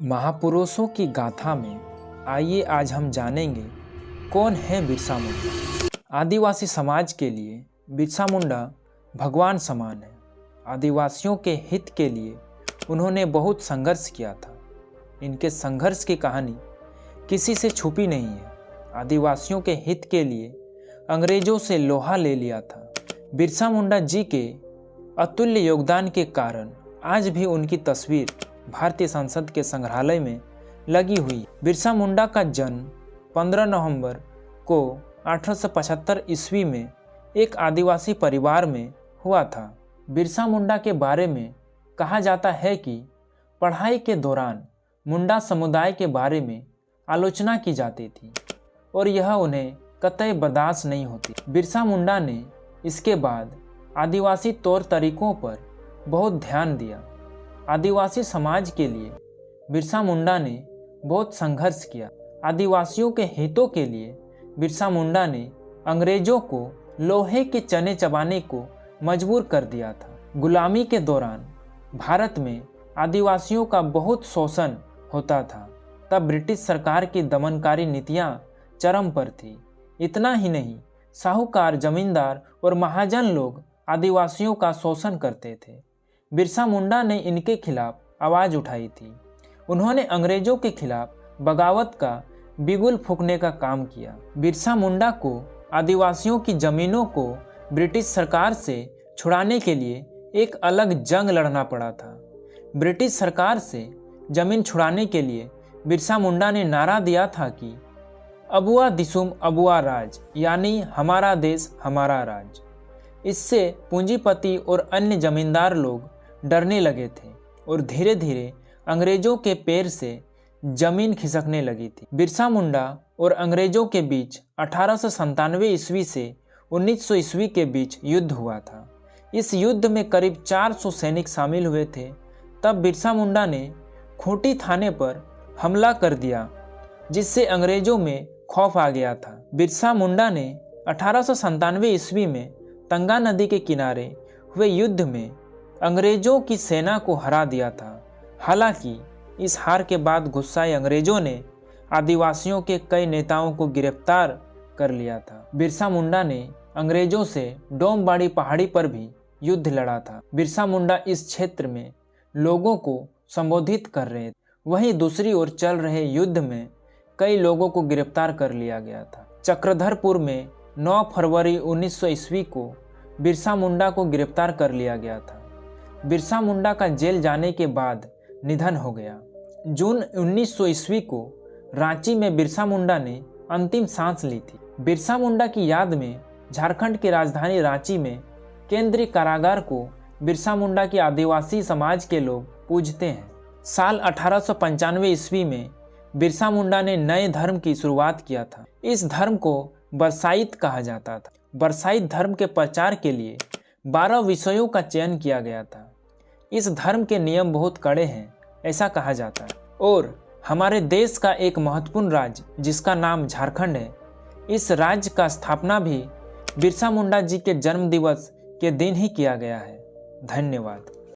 महापुरुषों की गाथा में आइए आज हम जानेंगे कौन है बिरसा मुंडा। आदिवासी समाज के लिए बिरसा मुंडा भगवान समान है। आदिवासियों के हित के लिए उन्होंने बहुत संघर्ष किया था। इनके संघर्ष की कहानी किसी से छुपी नहीं है। आदिवासियों के हित के लिए अंग्रेजों से लोहा ले लिया था। बिरसा मुंडा जी के अतुल्य योगदान के कारण आज भी उनकी तस्वीर भारतीय संसद के संग्रहालय में लगी हुई। बिरसा मुंडा का जन्म 15 नवंबर को 1875 ईस्वी में एक आदिवासी परिवार में हुआ था। बिरसा मुंडा के बारे में कहा जाता है कि पढ़ाई के दौरान मुंडा समुदाय के बारे में आलोचना की जाती थी और यह उन्हें कतई बर्दाश्त नहीं होती। बिरसा मुंडा ने इसके बाद आदिवासी तौर तरीकों पर बहुत ध्यान दिया। आदिवासी समाज के लिए बिरसा मुंडा ने बहुत संघर्ष किया। आदिवासियों के हितों के लिए बिरसा मुंडा ने अंग्रेजों को लोहे के चने चबाने को मजबूर कर दिया था। गुलामी के दौरान भारत में आदिवासियों का बहुत शोषण होता था। तब ब्रिटिश सरकार की दमनकारी नीतियां चरम पर थी। इतना ही नहीं, साहूकार, जमींदार और महाजन लोग आदिवासियों का शोषण करते थे। बिरसा मुंडा ने इनके खिलाफ आवाज़ उठाई थी। उन्होंने अंग्रेजों के खिलाफ बगावत का बिगुल फूंकने का काम किया। बिरसा मुंडा को आदिवासियों की ज़मीनों को ब्रिटिश सरकार से छुड़ाने के लिए एक अलग जंग लड़ना पड़ा था। ब्रिटिश सरकार से ज़मीन छुड़ाने के लिए बिरसा मुंडा ने नारा दिया था कि अबुआ दिसुम अबुआ राज, यानी हमारा देश हमारा राज। इससे पूंजीपति और अन्य जमींदार लोग डरने लगे थे और धीरे धीरे अंग्रेजों के पैर से जमीन खिसकने लगी थी। बिरसा मुंडा और अंग्रेजों के बीच 1897 ईस्वी से 1900 ईस्वी के बीच युद्ध हुआ था। इस युद्ध में करीब 400 सैनिक शामिल हुए थे। तब बिरसा मुंडा ने खूंटी थाने पर हमला कर दिया, जिससे अंग्रेजों में खौफ आ गया था। बिरसा मुंडा ने 1897 ईस्वी में तंगा नदी के किनारे हुए युद्ध में अंग्रेजों की सेना को हरा दिया था। हालांकि इस हार के बाद गुस्साए अंग्रेजों ने आदिवासियों के कई नेताओं को गिरफ्तार कर लिया था। बिरसा मुंडा ने अंग्रेजों से डोमबाड़ी पहाड़ी पर भी युद्ध लड़ा था। बिरसा मुंडा इस क्षेत्र में लोगों को संबोधित कर रहे थे। वहीं दूसरी ओर चल रहे युद्ध में कई लोगों को गिरफ्तार कर लिया गया था। चक्रधरपुर में 9 फरवरी 1900 ईस्वी को बिरसा मुंडा को गिरफ्तार कर लिया गया था। बिरसा मुंडा का जेल जाने के बाद निधन हो गया। जून 1900 ईस्वी को रांची में बिरसा मुंडा ने अंतिम सांस ली थी। बिरसा मुंडा की याद में झारखंड की राजधानी रांची में केंद्रीय कारागार को बिरसा मुंडा की आदिवासी समाज के लोग पूजते हैं। साल 1895 ईस्वी में बिरसा मुंडा ने नए धर्म की शुरुआत किया था। इस धर्म को बरसाइत कहा जाता था। बरसाइत धर्म के प्रचार के लिए 12 विषयों का चयन किया गया था। इस धर्म के नियम बहुत कड़े हैं, ऐसा कहा जाता है। और हमारे देश का एक महत्वपूर्ण राज्य जिसका नाम झारखंड है, इस राज्य का स्थापना भी बिरसा मुंडा जी के जन्म दिवस के दिन ही किया गया है। धन्यवाद।